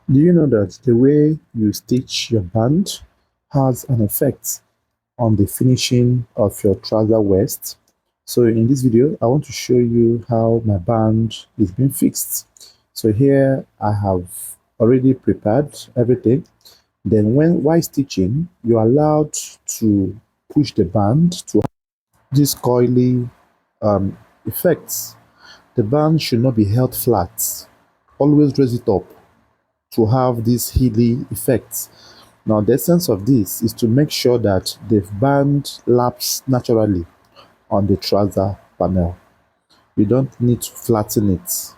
Do you know that the way you stitch your band has an effect on the finishing of your trouser waist? So in this video, I want to show you how my band is being fixed. So here I have already prepared everything. Then while stitching, you're allowed to push the band to have these coily effects. The band should not be held flat. Always raise it up to have these healy effects. Now, the essence of this is to make sure that the band laps naturally on the trouser panel. You don't need to flatten it.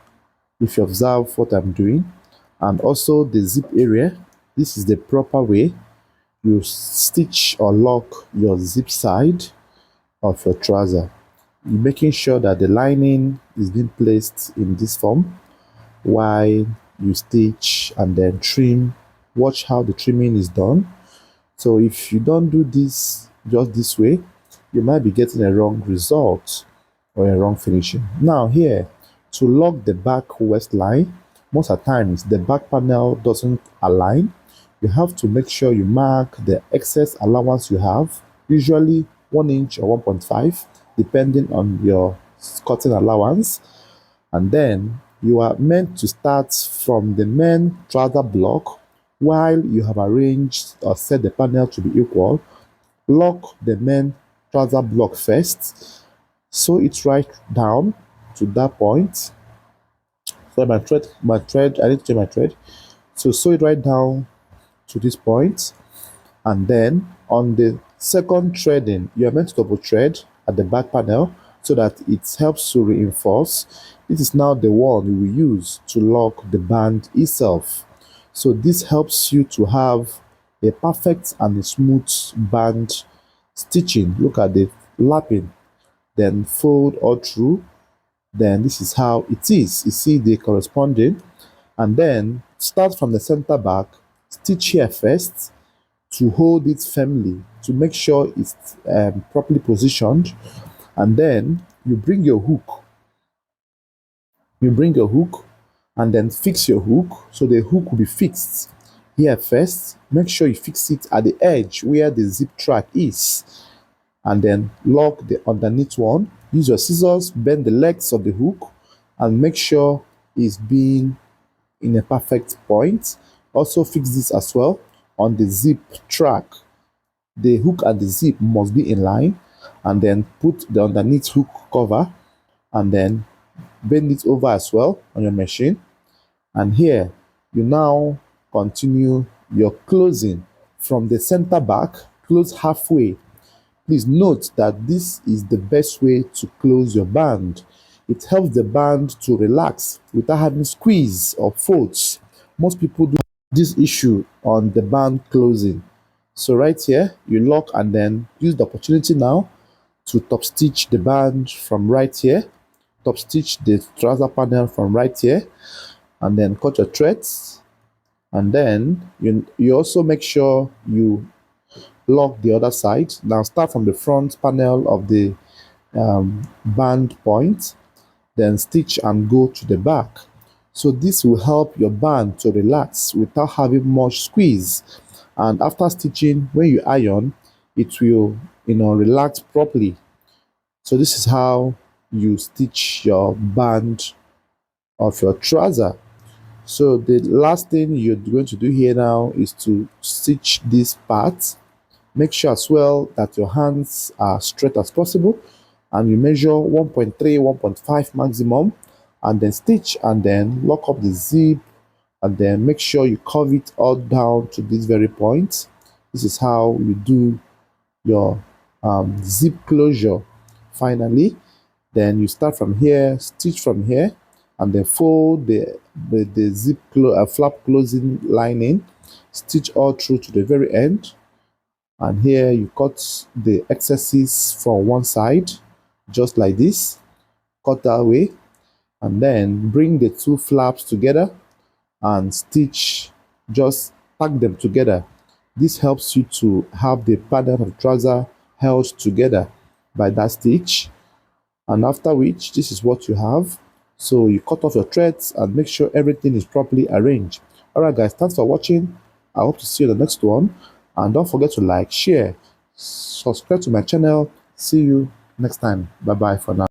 If you observe what I'm doing, and also the zip area, this is the proper way you stitch or lock your zip side of your trouser. You're making sure that the lining is being placed in this form while you stitch and then trim. Watch how the trimming is done. So if you don't do this just this way, you might be getting a wrong result or a wrong finishing. Now here, to lock the back waistline, most of the times the back panel doesn't align. You have to make sure you mark the excess allowance you have, usually 1 inch or 1.5, depending on your cutting allowance. And then you are meant to start from the main trouser block while you have arranged or set the panel to be equal. Lock the main trouser block first, sew it right down to that point. So I need to change my thread. So sew it right down to this point, and then on the second threading, you are meant to double thread at the back panel so that it helps to reinforce. This is now the one you will use to lock the band itself. So this helps you to have a perfect and a smooth band stitching. Look at the lapping, then fold all through. Then this is how it is. You see the corresponding, and then start from the center back, stitch here first to hold it firmly to make sure it's properly positioned, and then you bring your hook. And then fix your hook. So the hook will be fixed here first. Make sure you fix it at the edge where the zip track is, and then lock the underneath one. Use your scissors, bend the legs of the hook, and make sure it's being in a perfect point. Also fix this as well on the zip track. The hook and the zip must be in line, and then put the underneath hook cover, and then bend it over as well on your machine. And here you now continue your closing from the center back. Close halfway. Please note that this is the best way to close your band. It helps the band to relax without having squeeze or folds. Most people do this issue on the band closing. So right here, you lock and then use the opportunity now to top stitch the band from right here, top stitch the trouser panel from right here, and then cut your threads. And then you also make sure you lock the other side. Now start from the front panel of the band point, then stitch and go to the back. So this will help your band to relax without having much squeeze. And after stitching, when you iron, it will relax properly. So this is how you stitch your band of your trouser. So the last thing you're going to do here now is to stitch this part. Make sure as well that your hands are straight as possible, and you measure 1.3, 1.5 maximum, and then stitch and then lock up the zip, and then make sure you curve it all down to this very point. This is how you do your zip closure. Finally, then you start from here, stitch from here, and then fold the zip flap closing lining, stitch all through to the very end. And here you cut the excesses from one side, just like this, cut that way, and then bring the two flaps together and stitch, just pack them together. This helps you to have the pattern of trouser held together by that stitch, and after which this is what you have. So you cut off your threads and make sure everything is properly arranged. All right, guys, thanks for watching. I hope to see you in the next one. And don't forget to like, share, subscribe to my channel. See you next time. Bye bye for now.